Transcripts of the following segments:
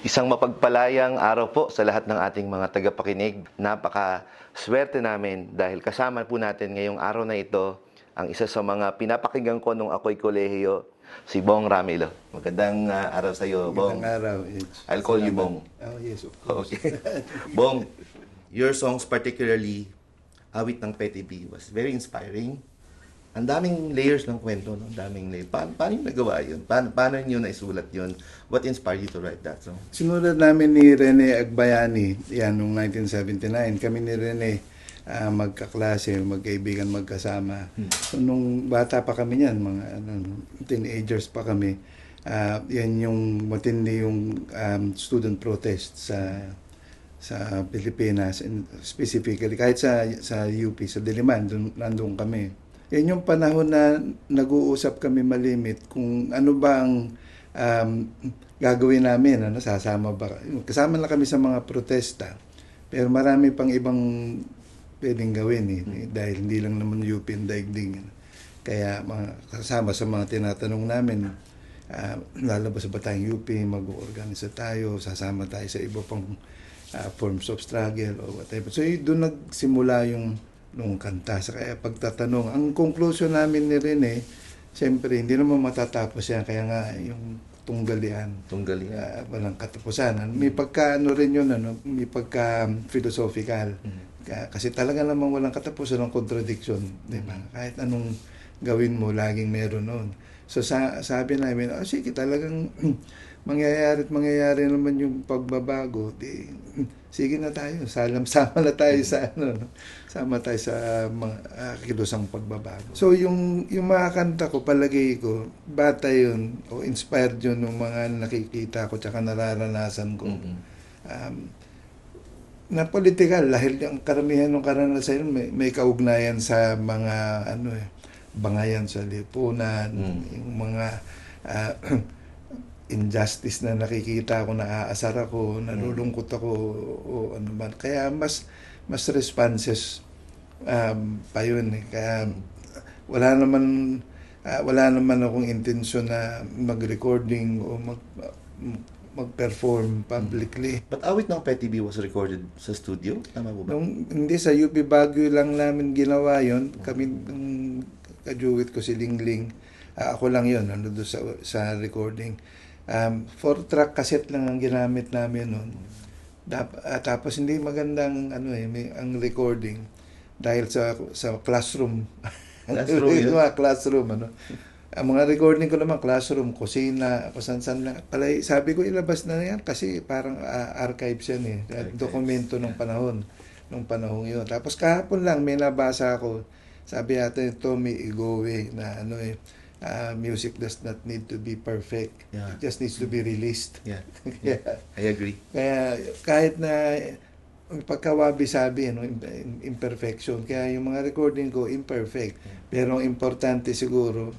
Isang mapagpalayang araw po sa lahat ng ating mga tagapakinig. Napaka-swerte namin dahil kasama po natin ngayong araw na ito ang isa sa mga pinapakinggan ko nung ako'y kolehiyo, si Bong Ramilo. Magandang araw sa iyo, Bong. Magandang araw, Edge. I'll call you Bong. Oh, yes, of course. Okay. Bong, your songs, particularly Awit ng Petty B, was very inspiring. Ang daming layers ng kwento, no? Ang daming layers. Paano yung nagawa yun? Paano nyo naisulat yun? What inspired you to write that song? Sinulat namin ni Rene Agbayani, yan, noong 1979. Kami ni Rene, magkaklase, magkaibigan, magkasama. So, nung bata pa kami yan, mga teenagers pa kami, yan yung matindi yung student protest sa Pilipinas, and specifically, kahit sa UP, sa Diliman, nandun kami. Yan yung panahon na nag-uusap kami malimit kung ano ba ang gagawin namin, sasama ba. Kasama na kami sa mga protesta, pero marami pang ibang pwedeng gawin dahil hindi lang naman UP ang daigdig. Kaya kasama sa mga tinatanong namin, lalabas ba tayong UP, mag-organisa tayo, sasama tayo sa iba pang forms of struggle or whatever. So doon nagsimula yung nung kanta. Sa kaya pagtatanong, ang conclusion namin ni Rene, siyempre, hindi naman matatapos yan. Kaya nga, yung tunggalian. Walang katapusan. May pagka-ano rin yun, may pagka-philosophical. Kasi talaga namang walang katapusan ng contradiction. Diba? Kahit anong gawin mo, laging meron nun. So, sabi namin, sige, talagang mangyayari naman yung pagbabago. Sige na tayo, sama na tayo sa sama tayo sa mga kilusang pagbabago. So yung mga kanta ko, palagay ko, bata yun, o inspired yun ng mga nakikita ko tsaka nararanasan ko. Na political, dahil yung karamihan ng karanasan yun, may kaugnayan sa mga bangayan sa lipunan, yung mga injustice na nakikita ko, naaasar ako, nalulungkot ako, o ano man. Kaya mas responses pa yun. Kaya wala naman akong intensyon na mag-recording o mag-perform publicly. But Awit ng Petty B was recorded sa studio? Tama po ba? Hindi, sa UP Baguio lang namin ginawa yun. Kami, kajuwit ko si Lingling, ako lang yun, doon sa recording. 4-track cassette lang ang ginamit namin noon. Tapos hindi magandang ang recording dahil sa classroom. Classroom. Ang mga recording ko naman classroom, kusina, kusan-san lang. Sabi ko ilabas na yan kasi parang archives yan dokumento ng panahon yun. Tapos kahapon lang may nabasa ako. Sabi yata ni Tommy Igoe na music does not need to be perfect. Yeah. It just needs to be released. Yeah. I agree. Kaya kahit na pagkawabi-sabi, imperfection. Kaya yung mga recording ko, imperfect. Pero ang importante siguro,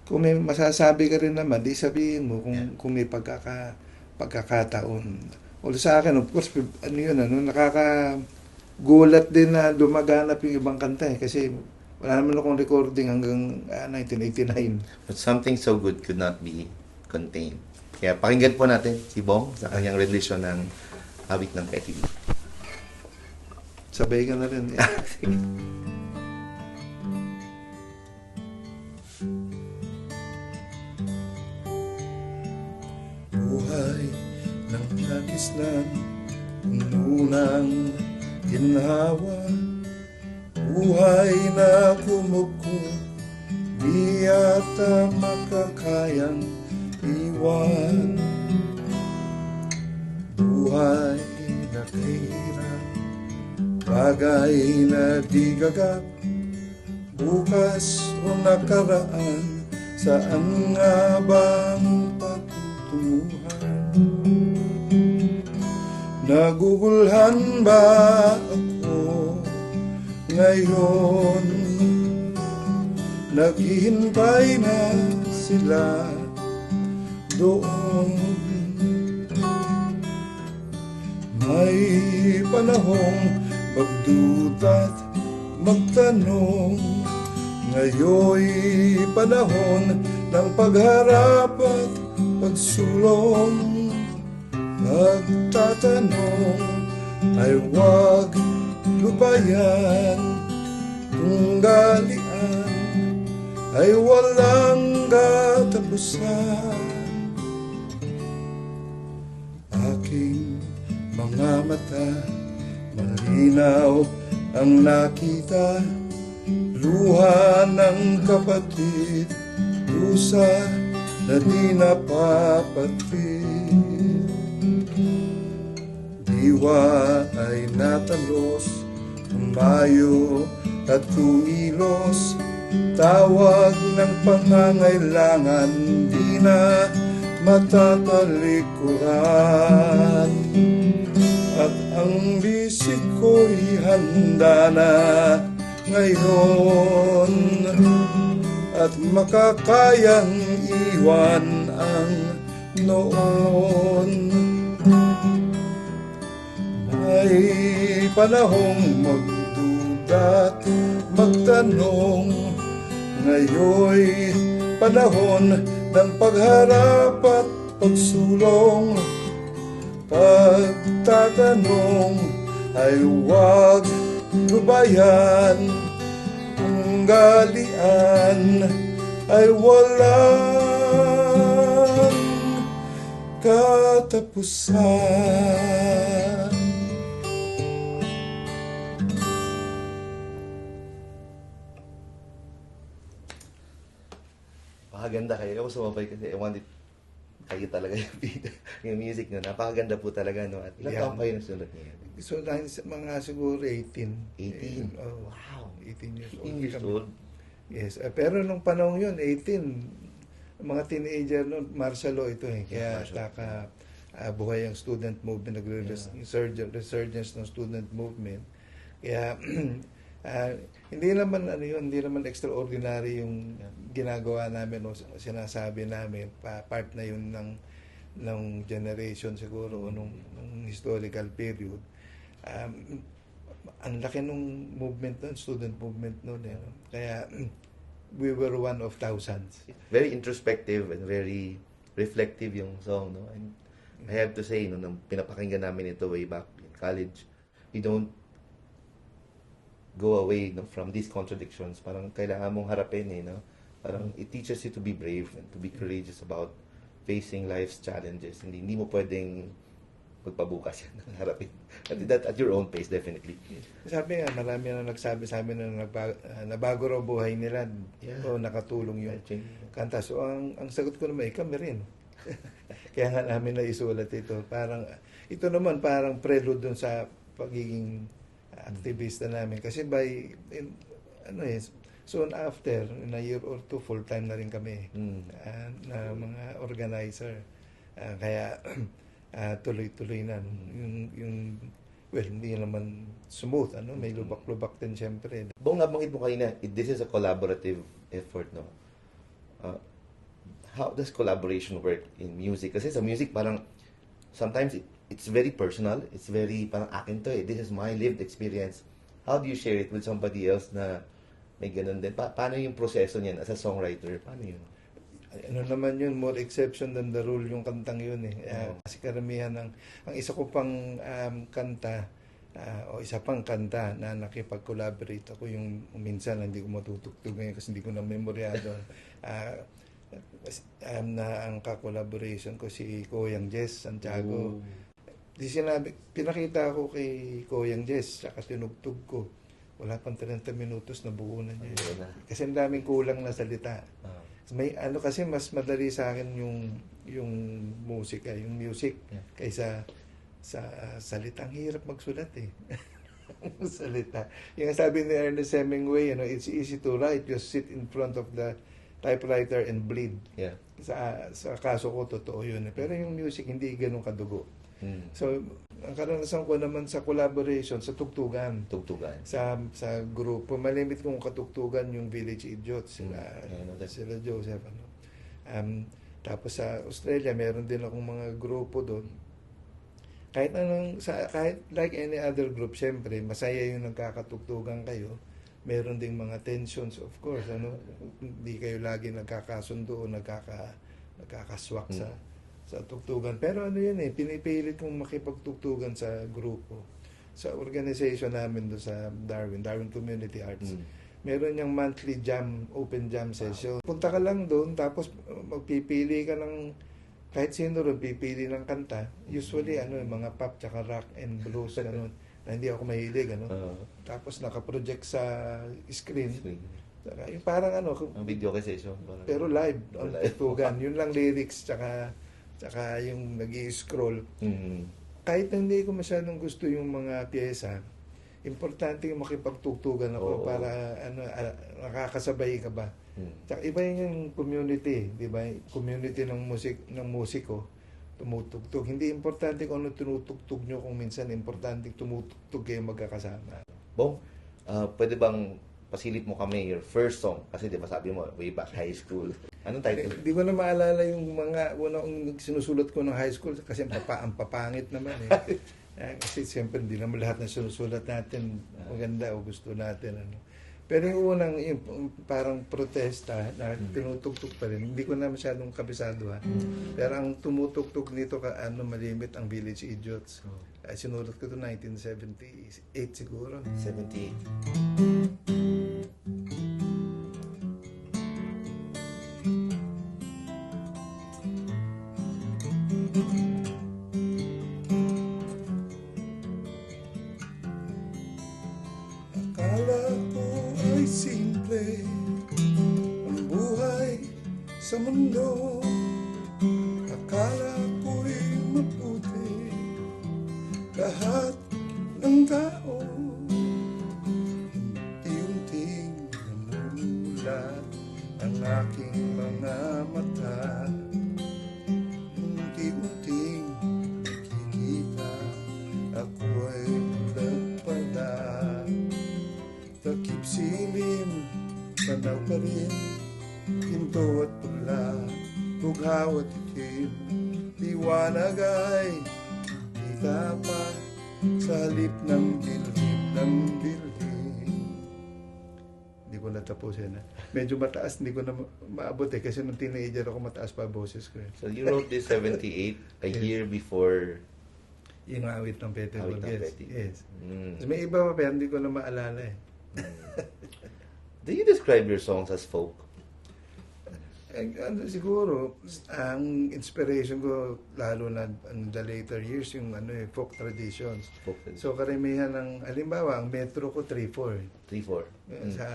kung may masasabi ka rin naman, di sabihin mo kung may pagkakataon. O sa akin, of course, nakakagulat din na lumaganap yung ibang kanta kasi wala naman akong recording hanggang 1989. But something so good could not be contained. Kaya pakinggan po natin si Bong sa kanyang rendition ng Awit ng Petty B. Sabay ka na rin. Buhay ng nagis ng unang ginhawa, buhay na kumuko, di yata makakayang iwan. Buhay na kahirap, bagay na di gagap, bukas o nakaraan, saan nga bang patutunguhan? Nagugulhan ba ako ngayon? Naghihintay na sila doon. May panahong magduda't magtanong, ngayoy panahon ng pagharap at pagsulong. magtanong ay huwag lubayan. Tunggalian ay walang katapusan. Aking mga mata, malinaw ang nakita, luha ng kapatid, pusa na di napapatid. Diwa ay natalos, tumayo at kumilos, tawag ng pangangailangan, di na matatalikuran. At ang bisig ko'y handa na ngayon, at makakayang iwan ang noon. May panahong magduda't magtanong, ngayon'y panahon ng pagharap at pagsulong. Pagtatanong ay huwag lubayan, tunggalian ay walang katapusan. Napakaganda kayo. Ako sumabay kasi I wanted kayo talaga yung music nyo. Napakaganda po talaga, no? At ilang taon kayo nasunod niya? So, dahil sa mga siguro 18. 18? Oh, Wow! 18 years old. 18 years kami. old? Yes. Pero nung panahon yun, 18, mga teenager noon, martial law ito eh. Kaya martial law. buhay ang student movement, resurgence ng student movement. Kaya hindi naman hindi naman extraordinary yung ginagawa namin o sinasabi namin, part na yun ng generation siguro nung historical period. Ang laki nung movement nun, student movement nun eh. Kaya we were one of thousands. Very introspective and very reflective yung song, no? And I have to say, no, nung pinapakinggan namin ito way back in college, we don't go away, no, from these contradictions. Parang kailangan mong harapin, eh, no? Parang it teaches you to be brave and to be courageous about facing life's challenges. Hindi mo pwedeng magpabukas yan, harapin. At your own pace, definitely. Sabi nga, marami na nagsabi sa amin na nabago raw buhay nila. Yeah. O nakatulong yung kanta. So, ang sagot ko naman, kami rin. Kaya nga namin na isulat ito. Ito naman parang prelude dun sa pagiging aktivista namin. Kasi soon after, in a year or two, full-time na rin kami na mga organizer. Kaya tuloy-tuloy na. Hindi naman smooth. May lubak-lubak din siyempre. Buong nabanggit mo kanina, this is a collaborative effort, no? How does collaboration work in music? Kasi sa music, parang sometimes it's very personal. It's very, parang akin to eh. This is my lived experience. How do you share it with somebody else na may ganun din? Paano yung proseso niyan as a songwriter? Paano yun? Naman yun, more exception than the rule yung kantang yun eh. Kasi karamihan ang isa ko pang kanta, o isa pang kanta na nakipag-collaborate ako yung minsan hindi ko matutugtog ngayon kasi hindi ko na memoryado. Na ang ka-collaboration ko si Koyang Jess Santiago. Pinakita ko kay Koyang Jess, saka tinugtog ko. Wala pang 30 minutos na buo na niya. Kasi ang daming kulang na salita. May kasi mas madali sa akin yung musika, yung music kaysa sa salita. Ang hirap magsulat eh. Salita. Yung sabi ni Ernest Hemingway, it's easy to write, just sit in front of the typewriter and bleed. Yeah. Sa kaso ko totoo yun eh. Pero yung music hindi ganun kadugo. So, ang karanasan ko naman sa collaboration, sa tugtugan. Sa grupo, malimit kong katugtugan yung Village Idiots, sila Joseph. Tapos sa Australia, meron din akong mga grupo doon. Kahit like any other group, syempre, masaya yung nagkakatugtugan kayo. Meron ding mga tensions, of course. Hindi kayo lagi nagkakasundo o nagkakaswak sa tugtugan. Pero ano yun pinipilit mong makipagtugtugan sa grupo. Sa organization namin do sa Darwin Community Arts. Meron yung monthly open jam session. Punta ka lang doon, tapos magpipili ka ng kahit sino rin pipili ng kanta. Usually mga pop tsaka rock and blues ganun. Na hindi ako mahilig Tapos nakaproject sa screen. Saka, yung parang Ang video kay session. pero live ang tugtugan. Yun lang lyrics tsaka yung nag-i-scroll. Kahit na hindi ko masyadong gusto yung mga pyesa, importante yung makipagtugtugan ako para nakakasabay ka ba. Tsaka iba yung community, di ba? Community ng musiko tumutugtog. Hindi importante kung ano tinutugtog nyo, kung minsan importante tumutugtog kayo magkakasama. Bong, pwede bang pasilip mo kami your first song? Kasi di ba sabi mo, way back high school. Anong title? Di ko na maalala yung mga unang sinusulat ko ng high school kasi ang papangit naman kasi siyempre hindi naman lahat na sinusulat natin maganda o gusto natin. Pero yung unang yung parang protesta na tinutugtog pa rin, hindi ko na masyadong kabisado Pero ang tumutugtog nito malimit ang Village Idiots. Sinulat ko ito 1978 siguro. 78. Akala ko ay simple ang buhay sa mundo. Akala ko'y mabuti lahat ng tao. Unti-unting namumulat ang aking mga mata. Unti-unting nakikita ako ay bulag pala. Takip silim, panaw pa rin, pinto at pula, bughaw at itim, liwanag ay kita pa sa halip ng bilhin. Hindi ko natapusin Medyo mataas, hindi ko na maabot kasi nung teenager ako mataas pa boses ko So you wrote this 78, a year before. Yung awit ng Peter Awit ng Burgess. Petty. Yes. Tapos may iba pa pero hindi ko na maalala Do you describe your songs as folk? Siguro, ang inspiration ko, lalo na in the later years, yung folk traditions. Folk traditions. So, karamihan ng, halimbawa, ang metro ko, 3-4. 3-4. Sa,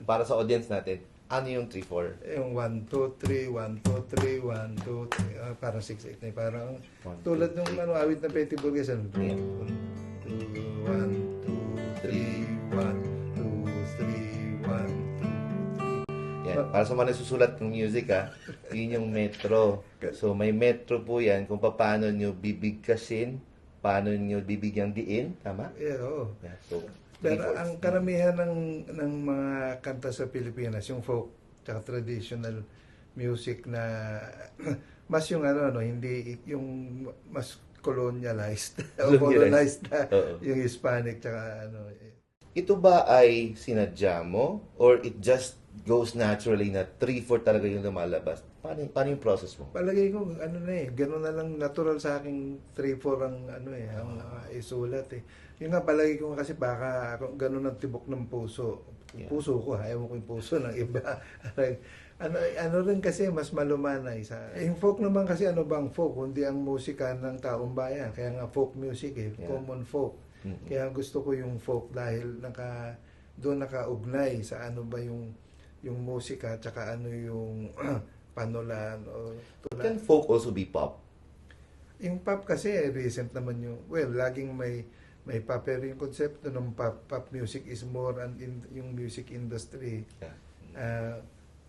Para sa audience natin, ano yung 3-4? yung 1-2-3, 1-2-3, 1-2-3, parang 6-8 na parang, tulad ng awit ng Petty Burgess, 1, 2, 3, 1, 2, 3, 1, 2, 3. Yan. Para sa mga nasusulat ng music, yun yung metro. So, may metro po yan kung paano nyo bibigkasin, paano nyo bibigyang diin. Tama? Yeah, oo. Yeah, so, Pero ang karamihan ng mga kanta sa Pilipinas, yung folk, tsaka traditional music na mas yung hindi yung mas colonialized o colonized na yung Hispanic tsaka Ito ba ay sinadya mo or it just goes naturally na 3-4 talaga yung lumalabas? Paano yung process mo? Palagay ko gano'n na lang natural sa aking 3-4 ang ang isulat Yung nga palagay ko kasi baka gano'n ang tibok ng puso. Puso ko ewan ko yung puso ng iba. Rin kasi mas malumanay sa yung folk naman kasi bang folk kundi ang musika ng taong bayan. Kaya nga folk music common folk. Kaya gusto ko yung folk dahil doon nakaugnay sa ba yung musika tsaka yung panulan o tulad. Can folk also be pop? Yung pop kasi recent naman laging may pop pero yung konsepto ng pop music is more yung music industry.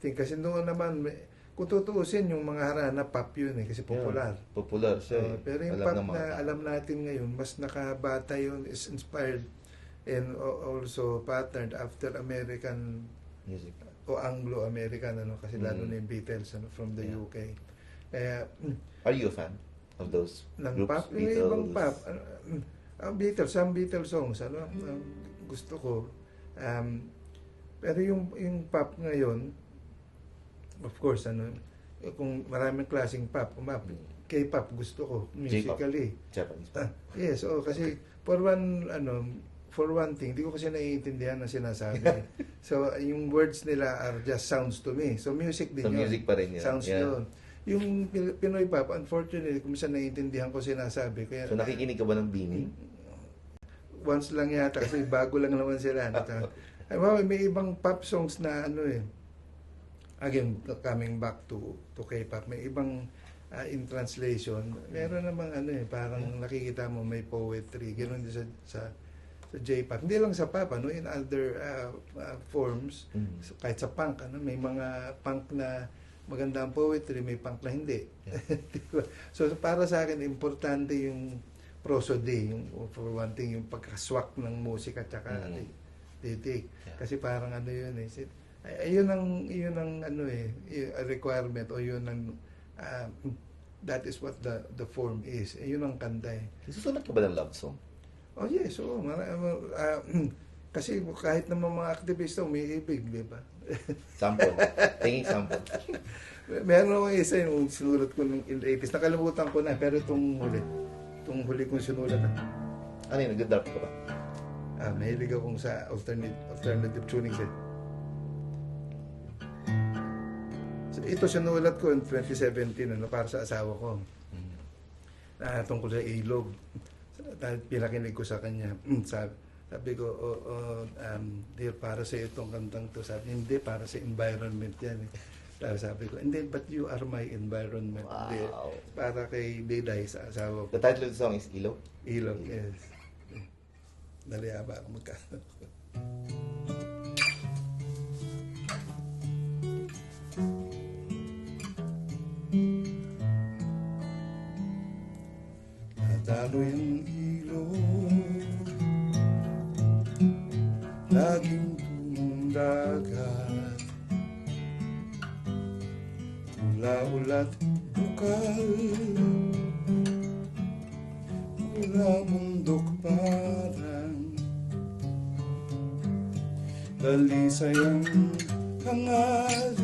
Think kasi noon naman kung tutuusin yung mga harana pop yun kasi popular. Popular siya. Pero yung pop na alam natin ngayon mas nakabata yun is inspired and also patterned after American music o Anglo-American kasi lalo na yung Beatles from the UK. Kaya are you a fan of those ng groups? pop? Yung ibang pop. Ang Beatles, some Beatles songs gusto ko. Pero yung pop ngayon, of course, kung maraming klaseng pop, K-pop gusto ko, J-pop. musically. Japanese. Yes, kasi for one thing, di ko kasi naiintindihan ang sinasabi. So, yung words nila are just sounds to me. So, music din So, yun. music pa rin yun. Sounds Yeah. yun. Yung Pinoy pop, unfortunately, kung minsan naiintindihan ko sinasabi. Kaya, So, nakikinig ka ba ng Bini? once lang yata, kasi bago lang naman sila. Ay, may ibang pop songs na again, coming back to K-pop, may ibang in translation, meron namang parang nakikita mo may poetry, ganoon din sa J-pop. Hindi lang sa pop, in other forms, kahit sa punk, may mga punk na maganda ang poetry, may punk na hindi. Diba? So para sa akin, importante yung prosody, yung for one thing, yung pagkaswak ng musika at saka titik. Kasi parang yun ayun ang requirement o yun ang that is what the form is. Yun ang kanta eh. Susunod ka ba ng love song? Oh yes, oo. Kasi kahit naman mga aktivista umiibig, di ba? Sample. Tingin sample. Meron akong isa yung sinulat ko nung in the 80s. Nakalimutan ko na, pero itong huli kong sinulat. Ano yun? Nag-drop ka ba? Mahilig akong sa alternative tuning set. So, ito sinulat ko in 2017 para sa asawa ko. Tungkol sa ilog. Pinakinig ko sa kanya. Sabi ko, dear, para sa itong kantang to. Sabi, hindi, para sa environment yan. Sabi ko, hindi, but you are my environment. Wow. Hindi, para kay Diday, sa asawa ko. The title of the song is Ilog? Ilog, yes. Dali ba ako magkano? Nadalo yung ilog, laging tumundagat, ula-ulat bukal, mula bundok parang dalisay ang hangal,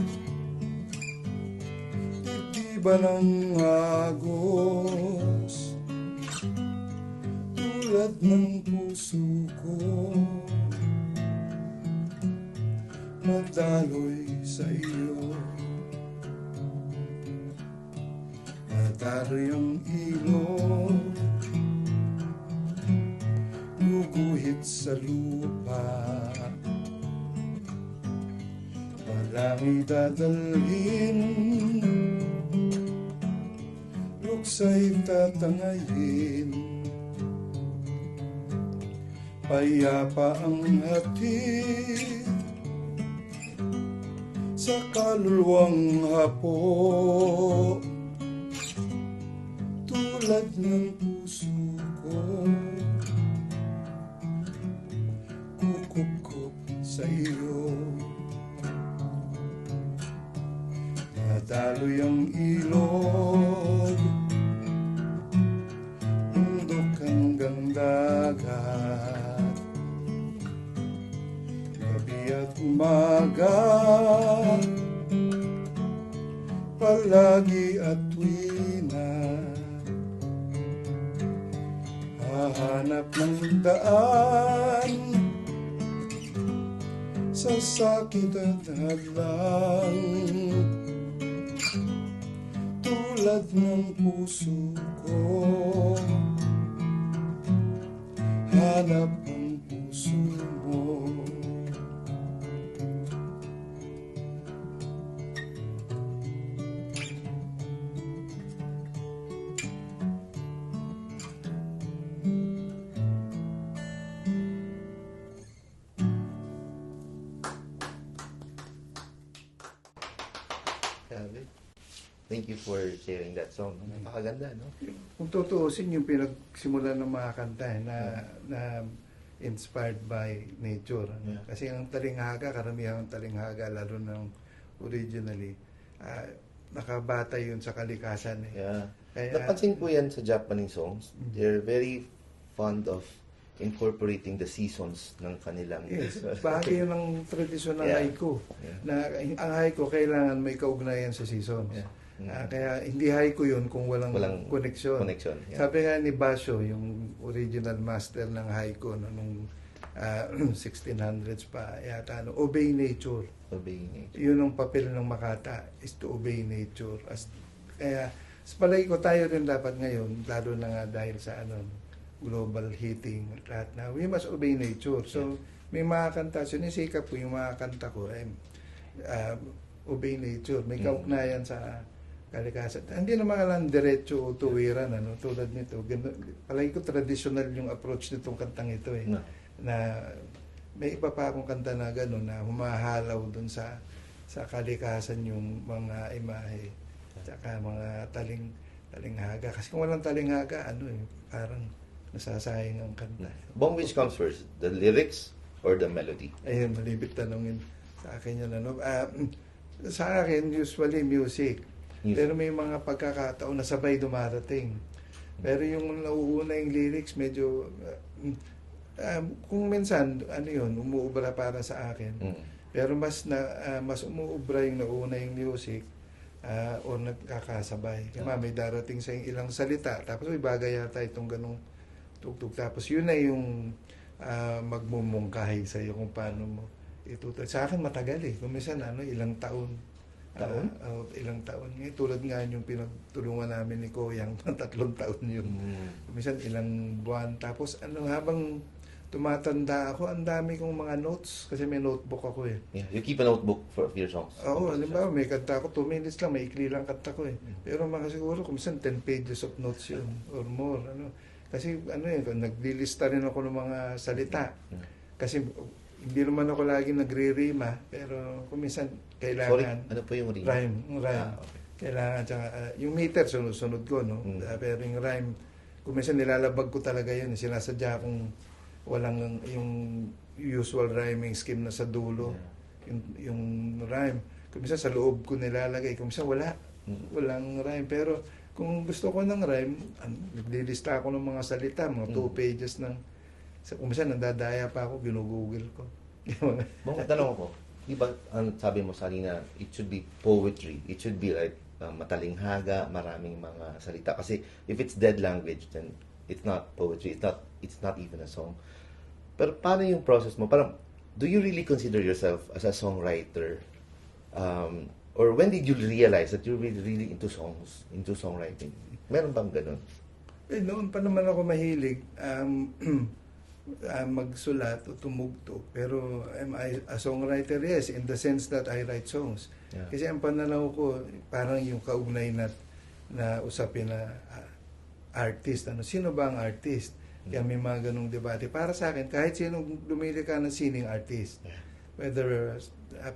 titiba ng agos, tulad ng puso ko, magdaloy sa iyo. Nataro yung ilog, guguhit sa lupa, walang idadalhin, luksa'y tatangayin, payapa ang hatid sa kaluluwang hapo, tulad ng puso ko, kukup sa iyo. Nadaloy ang ilog, bundok hanggang dagat, gabi at umaga, palagi at tuwina, hahanap ng daan sa sakit at hadlang, tulad ng puso ko, hanap ang puso mo. Thank you for sharing that song. Napakaganda, no? Kung tutuusin yung pinagsimulan ng mga kanta na inspired by nature. Yeah. Kasi ang talinghaga, karamihan ng talinghaga, lalo ng originally, nakabata yun sa kalikasan. Yeah. Kaya, Napansin ko yan sa Japanese songs. They're very fond of incorporating the seasons ng kanilang... yes, bahagi yun ng tradisyon ng Yeah. haiku. Yeah. Na ang haiku kailangan may kaugnayan sa season. Yeah. Kaya hindi haiku yun kung walang koneksyon. Yeah. Sabi nga ni Basho, yung original master ng haiku no, nung 1600s pa yata, no, obey nature. Obey nature. Yun ang papel ng Makata, is to obey nature. Kaya sa palagi ko tayo rin dapat ngayon, lalo na nga dahil sa global heating, lahat na, we must obey nature. So, may mga kanta, sinisikap ko yung mga kanta ko, obey nature. May kaugnayan sa kalikasan. Hindi naman lang diretso o tuwiran, tulad nito. Palagi ko traditional yung approach nitong kantang ito eh. No. Na may iba pa akong kanta na gano'n na humahalaw dun sa kalikasan yung mga imahe. Tsaka mga talinghaga. Kasi kung walang talinghaga, parang nasasayang ang kanta. Bong, which comes first? The lyrics or the melody? Ayun, malibit tanongin sa akin yun. Sa akin, usually music. Pero may mga pagkakataon na sabay dumarating. Pero yung nauuna yung lyrics, medyo, kung minsan, umuubra para sa akin. Pero mas umuubra yung nauna yung music, o nagkakasabay. Kaya may darating sa ilang salita, tapos may bagay yata itong ganong tugtog. Tapos yun na yung magmumungkahi sa iyo kung paano mo itutur. Sa akin matagal eh. Kung minsan ilang taon. Ilang taon. Tulad nga yung pinagtulungan namin ni Koyang, 3 taon yun. Minsan ilang buwan. Tapos habang tumatanda ako, ang dami kong mga notes kasi may notebook ako eh. Yeah, you keep a notebook for your songs. Oo, halimbawa may kanta ako, 2 minutes lang, maikli lang kanta ko eh. Pero mga siguro, kung 10 pages of notes yun or more. Kasi naglilista rin ako ng mga salita. Kasi hindi naman ako lagi nagre-rima, pero kung minsan kailangan. Sorry, ano po yung rime? Rhyme. Okay. Kailangan, tsaka, yung meter, sunod ko, no? Pero yung rhyme, kung minsan nilalabag ko talaga yun, sinasadya kung walang yung usual rhyming scheme na sa dulo, yung rhyme. Kung minsan sa loob ko nilalagay, kung minsan walang rhyme. Pero kung gusto ko ng rhyme, naglilista ako ng mga salita, mga 2 pages ng. Kung minsan nandadaya pa ako, ginugugol ko. Bong, tanong ko, diba, sabi mo sa na it should be poetry. It should be like matalinghaga, maraming mga salita. Kasi if it's dead language, then it's not poetry. It's not even a song. Pero paano yung process mo? Parang, do you really consider yourself as a songwriter? Or when did you realize that you're really into songs, into songwriting? Meron bang ganun? Noon pa naman ako mahilig magsulat o tumugtog. Pero am I a songwriter? Yes, in the sense that I write songs. Yeah. Kasi ang pananaw ko, parang yung kaugnay na usapin na artist. Sino ba ang artist? Kaya may mga ganong debate. Para sa akin, kahit sinong lumili ka ng sining artist, whether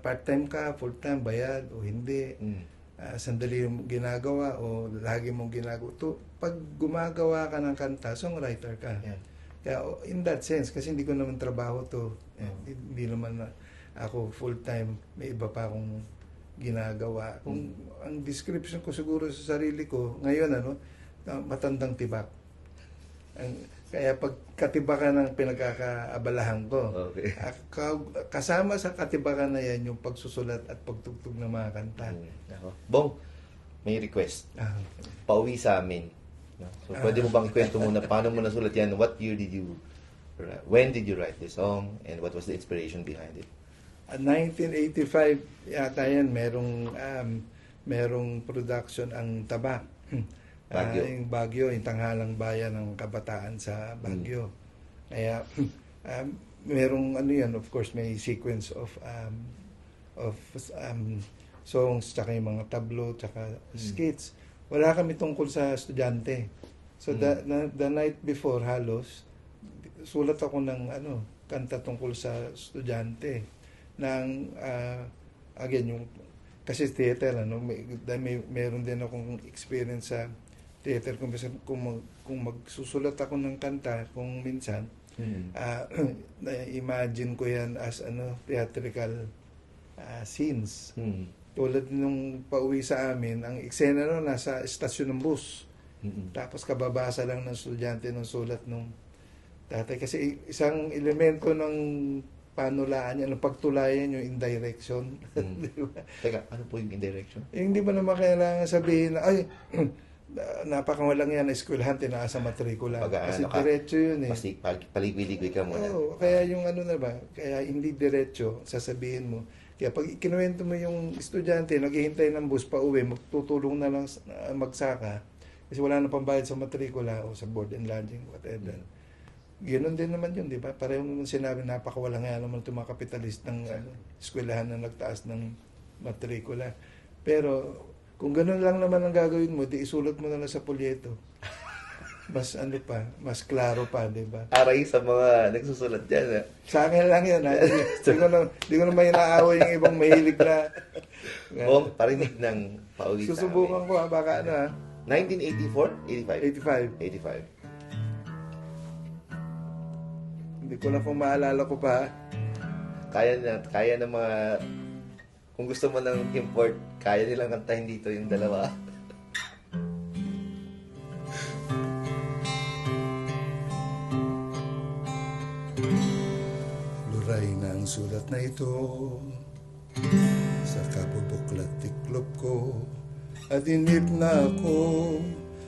part-time ka, full-time, bayad o hindi, sandali yung ginagawa o lagi mong ginagawa. Pag gumagawa ka ng kanta, songwriter ka. Yeah. Kaya in that sense, kasi hindi ko naman trabaho to. Hindi naman ako full-time. May iba pa akong ginagawa. Kung ang description ko siguro sa sarili ko, ngayon matandang tibak. Kaya pag katibakan ng pinagkakaabalahan ko, Okay. kasama sa katibakan na yan yung pagsusulat at pagtugtog ng mga kanta. Bong, may request. Pauwi sa amin. So, pwede mo bang ikwento muna paano mo nasulat yan? What year did you when did you write this song? And what was the inspiration behind it? 1985 yata yan, merong production ang Tabak. Baguio. Yung Baguio, yung tanghalang bayan ng kabataan sa Baguio. Kaya merong yan, of course may sequence of songs, tsaka yung mga tableau, tsaka skits. Wala kami tungkol sa estudyante. So the night before halos sulat ako ng kanta tungkol sa estudyante ng again yung kasi theater meron din akong experience sa theater kung magsusulat ako ng kanta kung minsan imagine ko yan as theatrical scenes. Tulad nung pauwi sa amin, ang eksena nasa estasyon ng bus. Tapos kababasa lang ng estudyante ng sulat nung tatay. Kasi isang elemento ng panulaan yan, ang pagtulayan yung indirection. Di ba? Teka, ano po yung indirection? Hindi ba naman kailangan sabihin na, ay, napakawalang yan na eskwelahan, tinaas sa matrikula. Kasi diretso yun eh. Paligoy-ligoy ka muna. Oo, kaya yung ano na ba, kaya hindi diretso, sasabihin mo. Kaya pag ikinuwento mo yung estudyante, naghihintay ng bus pa uwi, magtutulong na lang magsaka, kasi wala na pambayad sa matrikula o sa board and lodging, whatever. Ganoon din naman yun, di ba? Parehong sinabi, napakawalang nga naman itong mga kapitalist ng eskwelahan na nagtaas ng matrikula. Pero, kung gano'n lang naman ang gagawin mo, di isulat mo na lang sa polyeto. Mas ano pa, mas klaro pa, di ba? Aray sa mga nagsusulat dyan. Eh. Sa akin lang yan, ha? Di ko naman inaaway yung ibang mahilig na... O, parinig ng pauwi sa Susubukan ko, ha? Baka ano, ha? 1984? 85. 85. Hindi ko na kung maalala ko pa, ha? Kaya na mga... Kung gusto mo ng import, kaya nilang kantahin dito yung dalawa. Luray na ang sulat na ito sa kabubuklat tiklop ko. Adinip na ako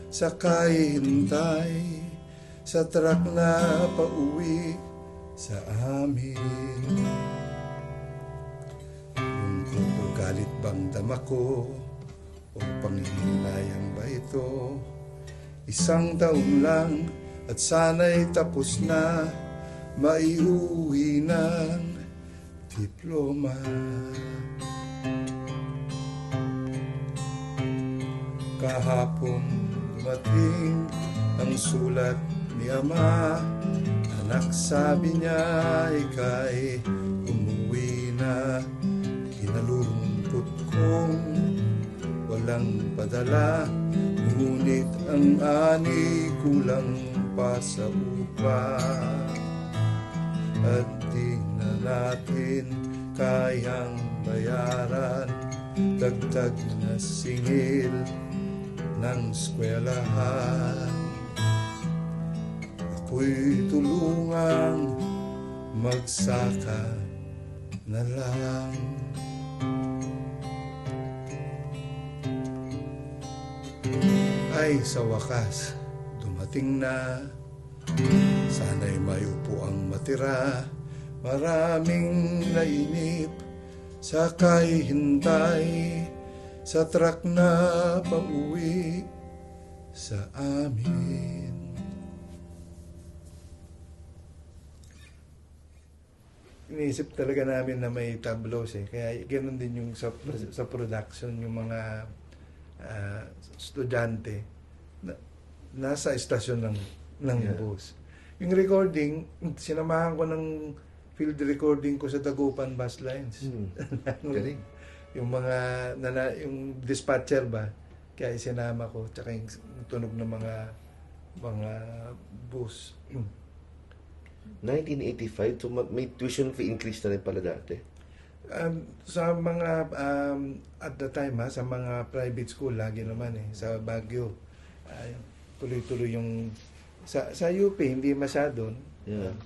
sa kahihintay sa truck na pauwi sa amin. Lungkot o galit bang dama ko o panghihinayang ba ito? Isang taon lang at sana'y tapos na, maiuwi ng diploma. Kahapon dumating ang sulat ni Ama. Anak, sabi niya, ika'y umuwi na. Kinalungkot kong walang padala, ngunit ang ani kulang pa sa upa. At di na natin kayang bayaran dagdag na singil ng eskwelahan. Ako'y tulungang magsaka na lang. Ay, sa wakas, dumating na. Sana'y mayupo ang matira. Maraming nainip sa kahihintay sa truck na pauwi sa amin. Iniisip talaga namin na may tableaus eh. Kaya ganoon din yung sa production, yung mga estudyante na, nasa estasyon ng bus. Yung recording, sinamahan ko ng field recording ko sa Dagupan Bus Lines. Galing. Yung mga yung dispatcher ba, kaya sinama ko, tsaka yung tunog ng mga bus. 1985, so may tuition fee increase na rin pala dati. Sa mga at the time sa mga private school lagi naman sa Baguio, tuloy-tuloy yung sa UP hindi masyado,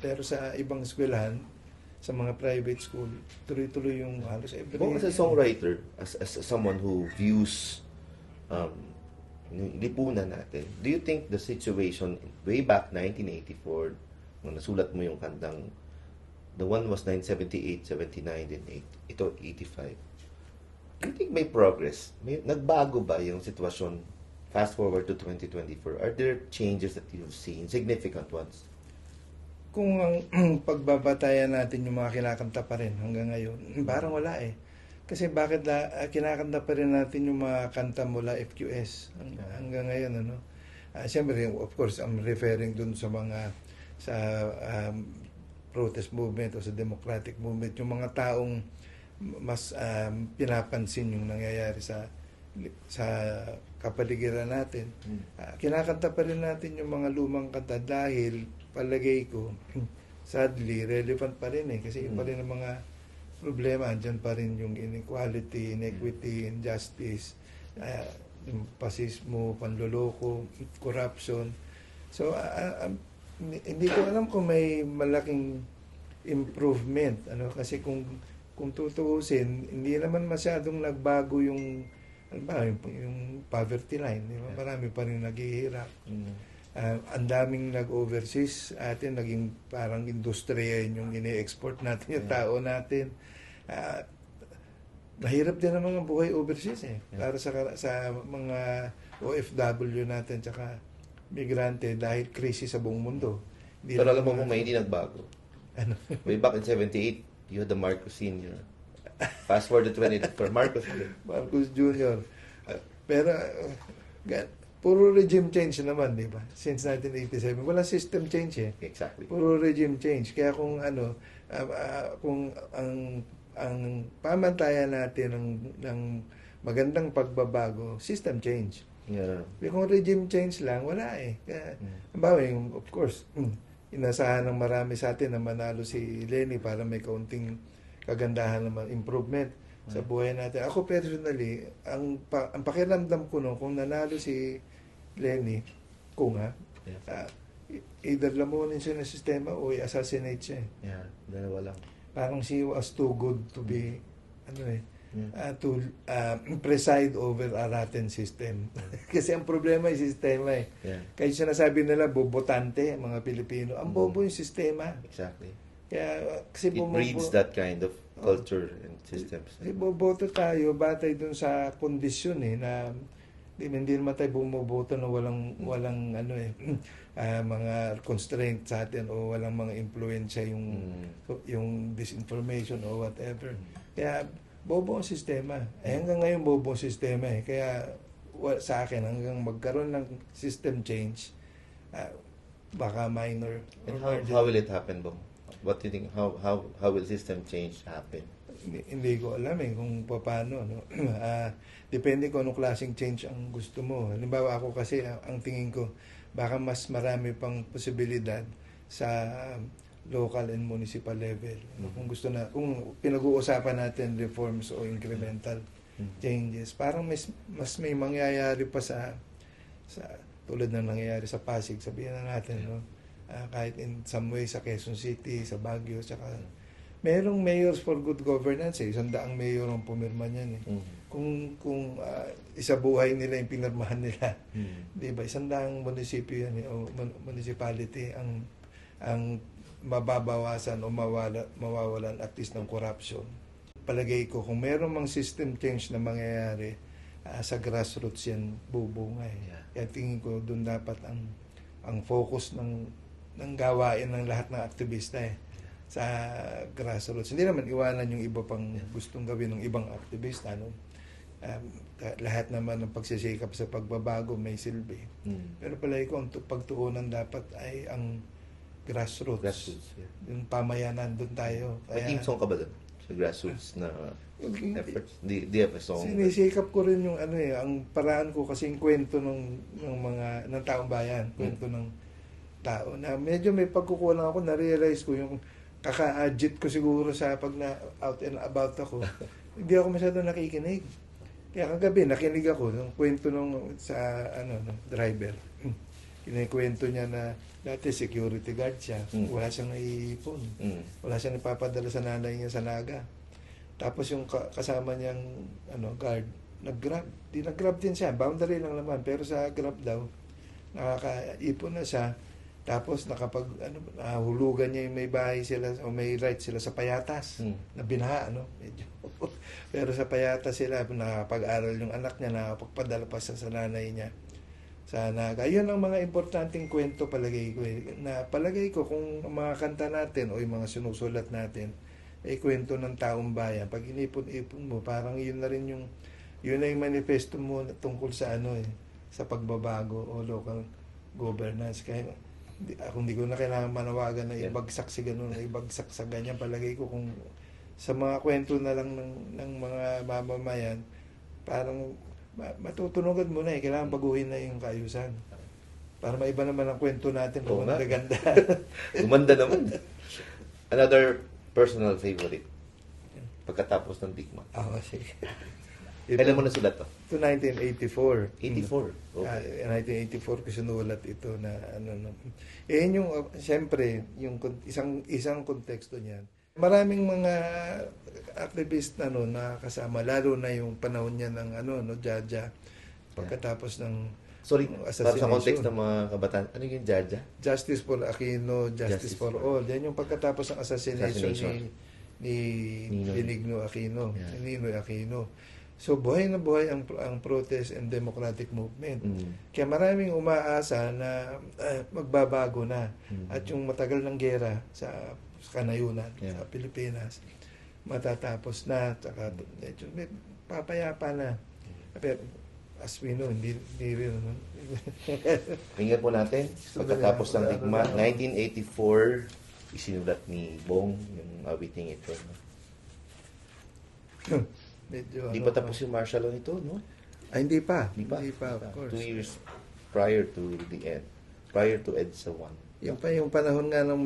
pero sa ibang eskwelahan, sa mga private school, tuloy-tuloy yung halos every As a songwriter, as someone who views lipunan natin, do you think the situation way back 1984, nung nasulat mo yung kantang, the one was 978, 79, then ito 85. Do you think may progress? Nagbago ba yung sitwasyon fast forward to 2024? Are there changes that you've seen, significant ones? Kung ang pagbabatayan natin yung mga kinakanta pa rin hanggang ngayon, parang wala eh. Kasi bakit kinakanta pa rin natin yung mga kanta mula FQS hanggang ngayon, ano? Siyempre, of course, I'm referring dun sa mga protest movement o sa democratic movement, yung mga taong mas pinapansin yung nangyayari sa kapaligiran natin. Kinakanta pa rin natin yung mga lumang kanta dahil palagay ko, sadly, relevant pa rin kasi pa rin ang mga problema. Andyan pa rin yung inequality, inequity, injustice, yung pasismo, panloloko, corruption. So, hindi ko alam kung may malaking improvement, ano, kasi kung tutuusin, hindi naman masyadong nagbago yung ano ba, yung poverty line, di ba? Marami pa rin naghihirap. Ang daming nag-overseas atin, naging parang industriya yun yung ini-export natin, yung tao natin. Ah, mahirap din ang mga buhay overseas para sa mga OFW natin tsaka migrante dahil krisis sa buong mundo. Pero alam mo kung may hindi nagbago. Ano? Way back in 78, you had the Marcos Sr. Fast forward to 2024, Marcos ulit. Marcos Jr. Pero puro regime change naman, di ba? Since 1987, wala system change Exactly. Puro regime change. Kaya kung ano, kung ang pamantayan natin ng magandang pagbabago, system change. Yeah. Kung regime change lang, wala Kaya, halimbawa, of course, inasahan ng marami sa atin na manalo si Lenny para may kaunting kagandahan naman, improvement sa buhay natin. Ako personally, ang pakiramdam ko no, kung nanalo si Lenny, either lamunin siya ng sistema o i-assassinate siya. Yeah, dalawa lang. Parang she was too good to be, to preside over a rotten system. Kasi ang problema yung sistema Yeah. Kaya sinasabi nila, bobotante, mga Pilipino. Ang bobo yung sistema. Exactly. Kaya, kasi It breeds that kind of culture and systems. Kasi boboto tayo, batay dun sa kondisyon na hindi naman tayo bumoboto na walang mga constraint sa atin o walang mga impluensya yung disinformation o whatever. Kaya bobo ang sistema. Hanggang ngayon bobo ang sistema Kaya sa akin hanggang magkaroon ng system change, baka minor. And how will it happen, Bong? What do you think? How will system change happen? Hindi ko alam kung paano. No? Depende kung anong klaseng change ang gusto mo. Halimbawa ako kasi, ang tingin ko, baka mas marami pang posibilidad sa local and municipal level. Kung kung pinag-uusapan natin reforms o incremental changes, parang mas may mangyayari pa sa tulad ng nangyayari sa Pasig, sabihin na natin, no? Kahit in some way sa Quezon City, sa Baguio, saka merong mayors for good governance 100 mayor ang pumirma niyan Kung isabuhay nila yung pinirmahan nila, di ba? 100 munisipyo yan o municipality ang mababawasan o mawawalan at least ng corruption. Palagay ko, kung meron mang system change na mangyayari, sa grassroots yan bubungay. Kaya tingin ko doon dapat ang focus ng gawain ng lahat ng aktivista sa grassroots. Hindi naman iwanan yung iba pang gustong gawin ng ibang aktivista. No? Lahat naman ng pagsisikap sa pagbabago may silbi. Pero palagi ko, ang pagtuunan dapat ay ang grassroots. Yung pamayanan doon tayo. May team song ka ba doon? Sa grassroots na efforts? Di have a song? Sinisikap ko rin yung ang paraan ko kasi yung kwento ng taong bayan. Kwento ng tao na medyo may pagkukulang ako, na-realize ko yung kaka-adjit ko siguro sa pag na out and about ako. Hindi ako masyado nakikinig. Kaya kagabi nakinig ako ng kwento sa driver. Kinikwento niya na dati security guard siya. Wala siyang naiipon. Wala siyang ipapadala sa nanay niya sa Naga. Tapos yung kasama niyang guard, nag-grab. Nag-grab din siya. Boundary lang naman. Pero sa grab daw, nakakaipon na siya. Tapos nahulugan niya yung may bahay sila o may right sila sa Payatas na binaha, medyo. Pero sa Payatas sila, nakapag-aral yung anak niya, nakapagpadala pa sa nanay niya sa Naga. Yun ang mga importanteng kwento palagay ko. Na palagay ko kung ang mga kanta natin o yung mga sinusulat natin ay kwento ng taong bayan. Pag inipon-ipon mo, parang yun na rin yun na yung manifesto mo tungkol sa sa pagbabago o local governance. Kaya hindi ko na kailangan manawagan na ibagsak si ganun, ibagsak sa ganyan. Palagay ko kung sa mga kwento na lang ng mga mamamayan, parang matutunugan mo na kailangan baguhin na yung kaayusan. Para maiba naman ang kwento natin, ganda. Gumanda naman. Another personal favorite pagkatapos ng Big Mac. Sige. Kailan mo nasulat to? Ito 1984. 84. Okay. 1984 ko sinulat ito na yun yung siyempre yung isang konteksto niyan. Maraming mga activist na nakakasama, lalo na yung panahon niya ng Jaja pagkatapos ng Sorry, para sa assassination. context ng mga kabataan, ano yung Jaja? Justice for Aquino, Justice for All. Yan yung pagkatapos ng assassination ni Ninoy. Benigno Aquino, Yeah. ni Ninoy Aquino. So buhay na buhay ang protest and democratic movement. Kaya maraming umaasa na magbabago na. At yung matagal ng gera sa kanayunan sa Pilipinas matatapos na, saka medyo papayapa na. Pero as we know, hindi rin. Tingnan po natin, pagkatapos ng digma, 1984, isinulat ni Bong yung awiting ito. No? Medyo, Hindi pa tapos yung martial law nito, no? Ay, hindi pa. Di ba? Hindi pa, of course. 2 years prior to the end. Prior to EDSA 1. Yung pa yung panahon nga ng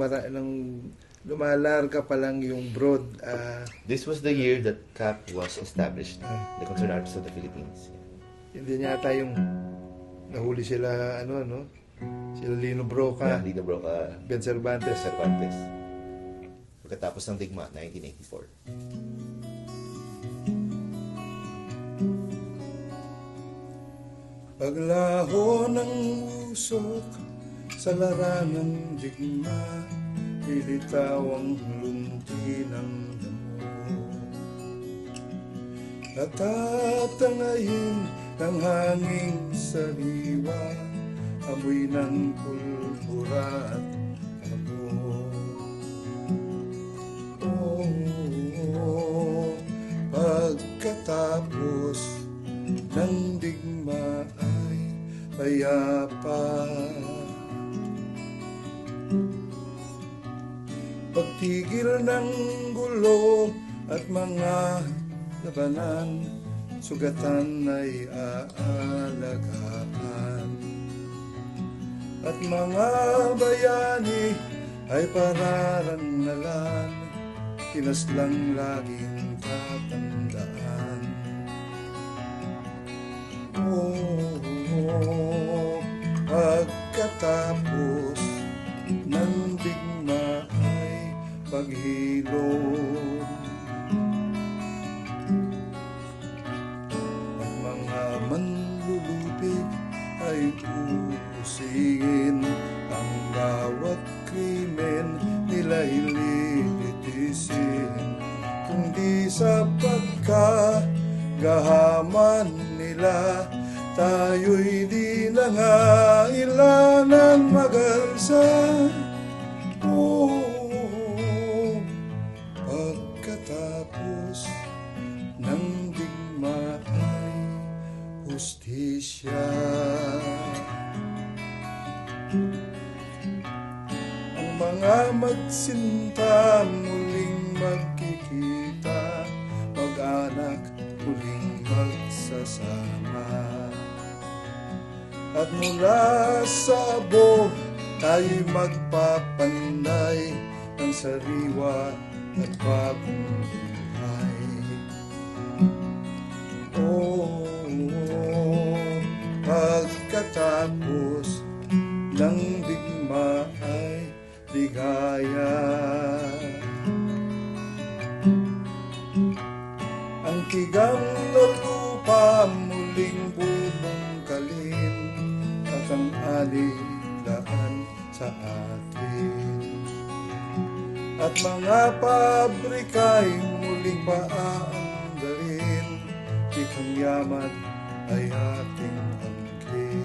lumalarga pa lang yung broad. This was the year that CAP was established, the Concerned Artists of the Philippines. Hindi niya yung nahuli sila, sila Lino Broca, Lino Broca, Ben Cervantes. Cervantes. Pagkatapos ng digma, 1984. Paglaho ng usok sa laranang digma, ilitaw ang lunti ng damo. Natatangayin ng hanging sariwa, amoy ng pulbura at abo. Pagkatapos ng digma ay payapa. Pagtigil ng gulo at mga labanan, sugatan ay aalagaan. At mga bayani ay pararangalan, kinaslang laging tatandaan. Pagkatapos ng digma ay paghilom. Ang mga manlulupig ay uusingin, ang bawat krimen nila ililitisin. Kung di sa pagkagahaman nila, tayo'y di na nga ilanang mag-alsa. Pagkatapos ng digma ay hustisya. Ang mga magsinta muling magkikita, mag-anak muling magsasama. At mula sa abo, tayo'y magpapanday ng sariwa at bagong buhay. Pagkatapos ng digma ay ligaya. Ang tigang na lupa muling bubungkalin, at ang alilaan sa atin. At mga pabrika'y muling paaandalin, ikang yaman ay ating angkin.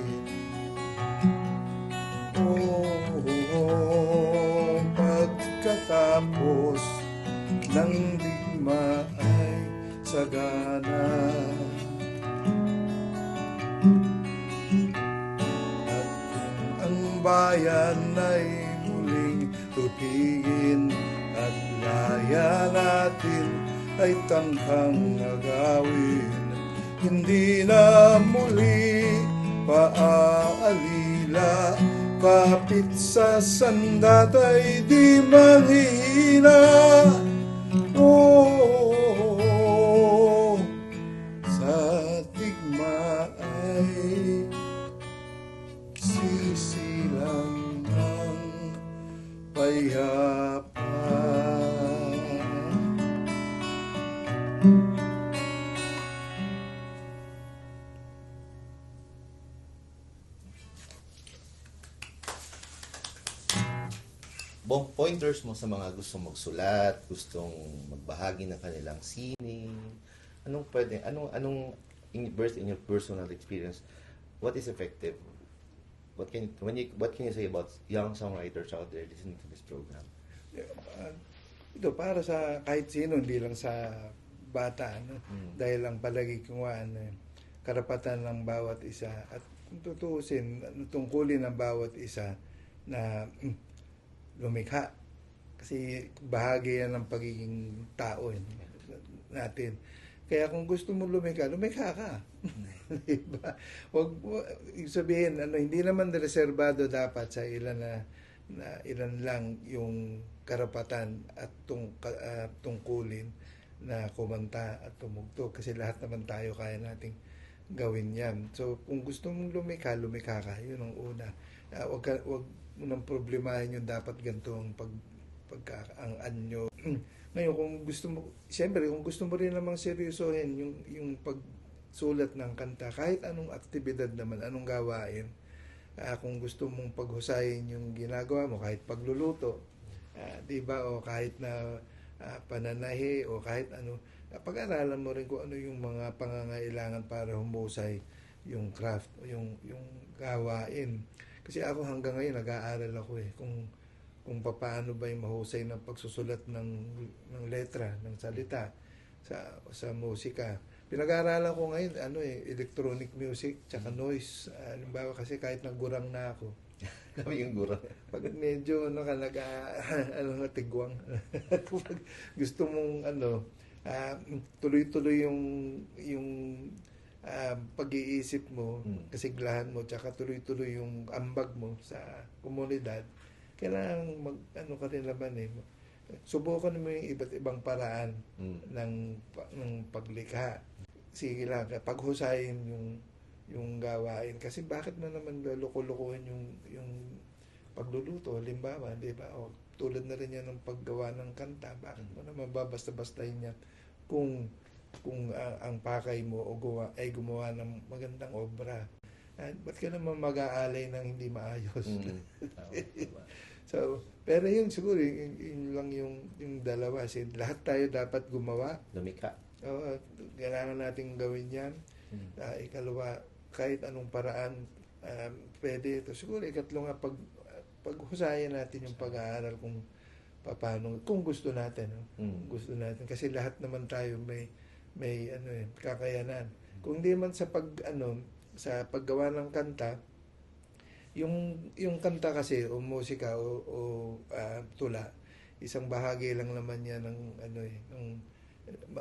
Pagkatapos ng digma ay sagana. At kung ang bayan ay muling tupigin, at laya natin ay tangkang agawin, hindi na muli paaalila, kapit sa sandat ay di manghihina. Sa payapa. Bong, pointers mo sa mga gustong magsulat, gustong magbahagi ng kanilang sining, anong in your personal experience, what is effective? What can you say about young songwriters out there listening to this program? Ito para sa kahit sino, hindi lang sa bata, no? Dahil ang palagi kong karapatan ng bawat isa at kung tutuusin, tungkulin ng bawat isa na lumikha. Kasi bahagi yan ng pagiging tao natin. Kaya kung gusto mo lumikha ka. Diba? Ibig sabihin, hindi naman reserbado dapat sa ilan na ilan lang yung karapatan at tungkulin na kumanta at tumugtog. Kasi lahat naman tayo kaya nating gawin yan. So, kung gusto mong lumikha ka. Yun ang una. Wag mo nang problemahin yung dapat ganito ang ang anyo. Ngayon, kung gusto mo, siyempre, kung gusto mo rin namang seryosohin yung pagsulat ng kanta, kahit anong aktibidad naman, anong gawain, kung gusto mong paghusayin yung ginagawa mo, kahit pagluluto, di ba, o kahit na pananahi, o kahit ano, pag-aralan mo rin kung ano yung mga pangangailangan para humusay yung craft, yung gawain. Kasi ako hanggang ngayon, nag-aaral ako kung paano ba yung mahusay ng pagsusulat ng letra, ng salita sa musika. Pinag-aaralan ko ngayon, electronic music, tsaka noise. Halimbawa kasi kahit nagurang na ako. Kami yung guro. Pag medyo tigwang. Pag gusto mong tuloy-tuloy yung pag-iisip mo, kasiglahan mo, tsaka tuloy-tuloy yung ambag mo sa komunidad, kailangan ka rin naman subukan mo yung iba't ibang paraan ng paglikha. Sige lang, paghusayin yung gawain. Kasi bakit mo naman luluko-lukuhin yung pagluluto, halimbawa, di ba? O, tulad na rin yan ng paggawa ng kanta. Bakit mo naman babasta-bastahin yan kung ang pakay mo ay gumawa ng magandang obra? Ba't ka naman mag-aalay ng hindi maayos? So, pero yun siguro, yun lang yung dalawa. Kasi lahat tayo dapat gumawa. Lumikha. Oo, kailangan natin gawin yan. Ikalawa, kahit anong paraan, pwede ito. Siguro, ikatlo nga, paghusayan natin yung pag-aaral kung paano, kung gusto natin. Gusto natin. Kasi lahat naman tayo may kakayanan. Kung hindi man sa paggawa ng kanta, yung kanta kasi o musika o tula, isang bahagi lang naman yan ng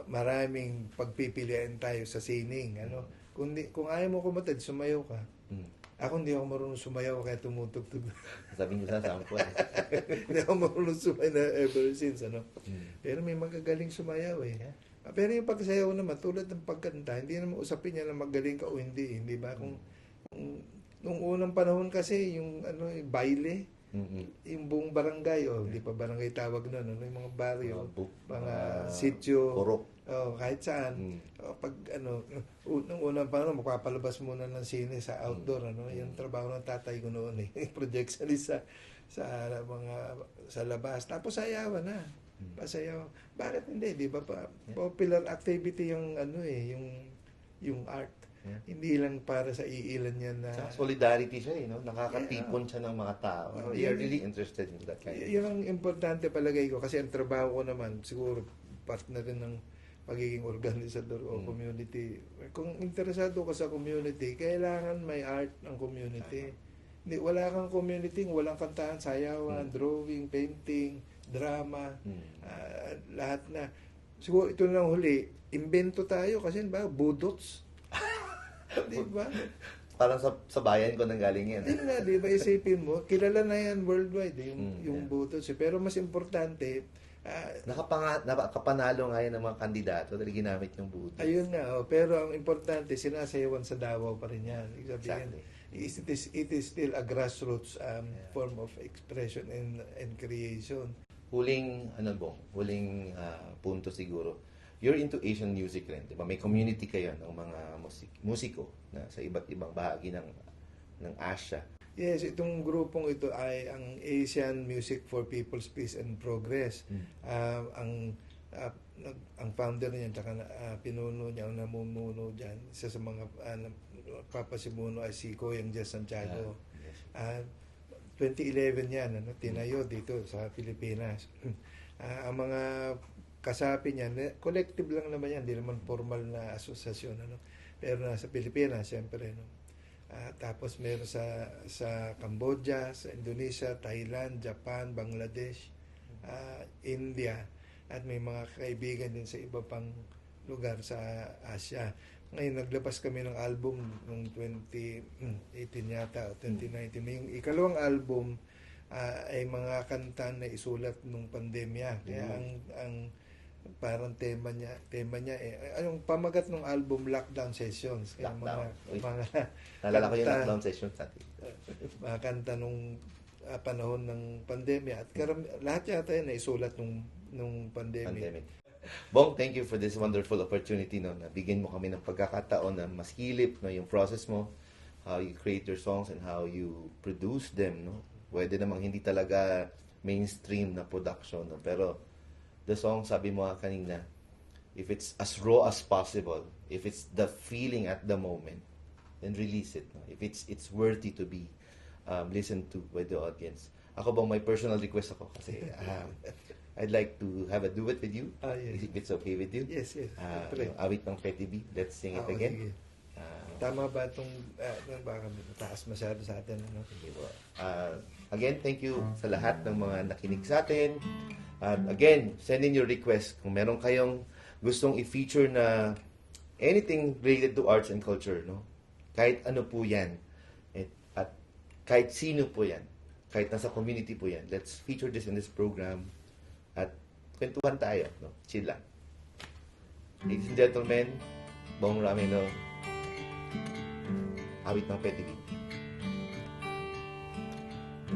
maraming pagpipilian tayo sa sining. Kung ayaw mo kumantad, sumayaw ka. Ako hindi ako marunong sumayaw kaya tumutugtog. Sabi niyo sa sample. Hindi ako marunong sumayaw na ever since. Pero may magagaling sumayaw . Pero yung pagsayaw naman, tulad ng pagkanta, hindi naman usapin niya na magaling ka o hindi. Hindi ba? Kung nung unang panahon kasi, yung baile, yung buong barangay, hindi pa barangay tawag nun, yung mga baryo, mga sityo, purok. Kahit saan. Nung unang panahon, magpapalabas muna ng sine sa outdoor, yung trabaho ng tatay ko noon, projectionist sa labas. Tapos sayawan na. Pasayaw. Bakit hindi? Di ba popular activity yung yung art. Hindi lang para sa iilan yan na Solidarity siya nakakatipon siya ng mga tao. They are really interested in that kind of yun ang importante palagay ko kasi ang trabaho ko naman siguro part na rin ng pagiging organisador o community. Kung interesado ka sa community, kailangan may art ng community. Hindi, wala kang community, walang kantahan, sayawan, drawing, painting, drama, lahat na. Siguro ito na huli, invento tayo kasi budots. Di ba? Parang sa bayan ko nang galing yan. Hindi na, di ba? Isipin mo, kilala na yan worldwide, yung budots. Pero mas importante, Nakapanalo nga yan ng mga kandidato dahil ginamit yung buto. ayun nga, pero ang importante, sinasayawan sa Davao pa rin yan. Sabihin, Exactly. it is still a grassroots form of expression and creation. Huling punto siguro. You're into Asian music rin, di ba? May community kayo ng mga musiko na sa iba't ibang bahagi ng Asia. Yes, itong grupong ito ay ang Asian Music for People's Peace and Progress. Ang founder niya, tsaka pinuno niya, ang namumuno dyan, isa sa mga papasimuno ay si Koyang Jess Santiago. 2011 yan, tinayo dito sa Pilipinas. Ang mga kasapi niya, collective lang naman yan, hindi naman formal na asosasyon. Pero nasa Pilipinas, siyempre. Tapos meron sa Cambodia, sa Indonesia, Thailand, Japan, Bangladesh, India, at may mga kaibigan din sa iba pang lugar sa Asia. Ngayon, naglabas kami ng album noong 2018 yata o 2019. Yung ikalawang album ay mga kanta na isulat nung pandemya. Kaya ang parang tema niya yung pamagat ng album, Lockdown Sessions. Kaya Naalala ko yung lockdown session sa atin. mga kanta nung panahon ng pandemya at lahat yata yun na isulat nung pandemic. Bong, thank you for this wonderful opportunity, no, na bigyan mo kami ng pagkakataon na mas hilip, no, yung process mo, how you create your songs and how you produce them, no. Pwede namang hindi talaga mainstream na production, no, pero the song, sabi mo kanina, if it's as raw as possible, if it's the feeling at the moment, then release it, no. If it's worthy to be listened to by the audience. Ako bang may personal request ako kasi I'd like to have a duet with you. Yes. If it's okay with you. Yes. Yung awit ng Petty B. Let's sing it again. Sige. Tama ba itong baka mataas masyado sa atin? Again, thank you sa lahat ng mga nakinig sa atin. Again, send in your request. Kung meron kayong gustong i-feature na anything related to arts and culture, no? Kahit ano po yan. At kahit sino po yan. Kahit nasa community po yan. Let's feature this in this program. At kwentuhan tayo, no? Chill lang. Ladies and gentlemen, Bong Ramino, awit ng Petty B.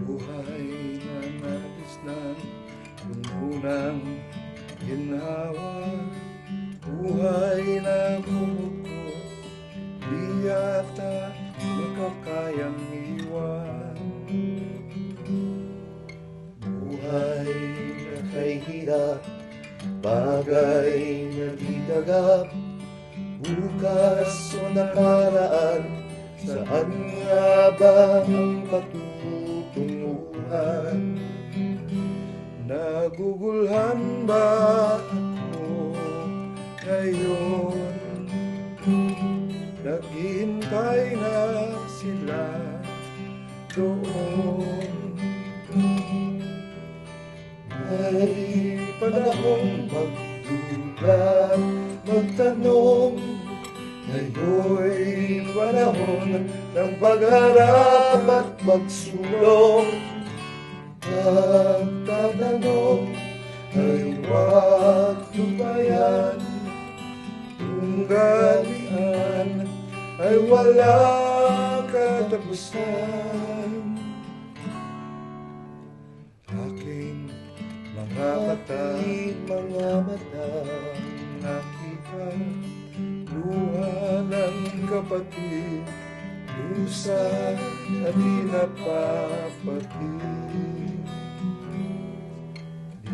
Buhay na nais ng unang ginhawa, buhay na buko, di yata makakayang iwan. Buhay na kay hirap, bagay na di dagap, bukas o nakaraan, saan nga ba ang patutunguhan? Nagugulhan ba ako ngayon? Naghihintay na sila doon. May panahong magduda, magtanong, ngayon'y panahon ng pagharap at magsulong. Pagtatanong ay huwag lumayan, tunggalian ay walang katapusan. Aking mga mata nakita, luha ng kapatid, lusa na di napapatid.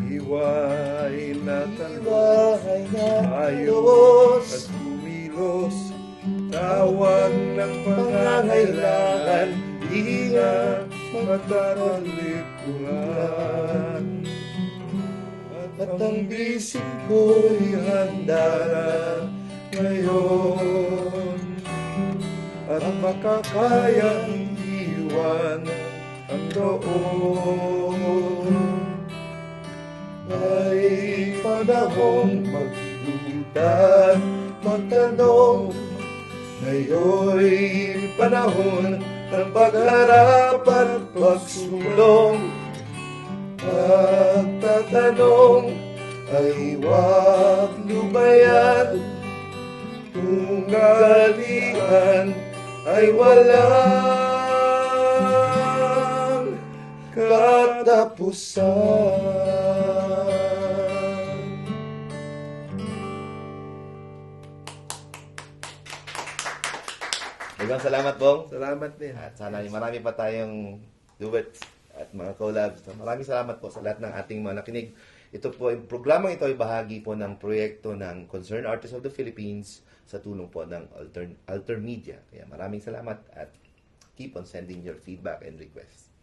Diwa'y natanong, ayos at kumilos, tawag ng pangangailangan, di na matatalikuran. At ang bisig ko'y handa na ngayon, at makakayang iwan ang doon. May panahong magduda, magtanong, ngayon'y panahon ng pagharap at pagsulong. Pagtatanong ay huwag lumayan, tunggalian ay walang katapusan. Dagang salamat, Bong. Salamat din. At sana marami pa tayong duets at mga collabs. So, maraming salamat po sa lahat ng ating mga nakinig. Ito po, yung programang ito ay bahagi po ng proyekto ng Concerned Artists of the Philippines sa tulong po ng Alter Media. Kaya maraming salamat at keep on sending your feedback and requests.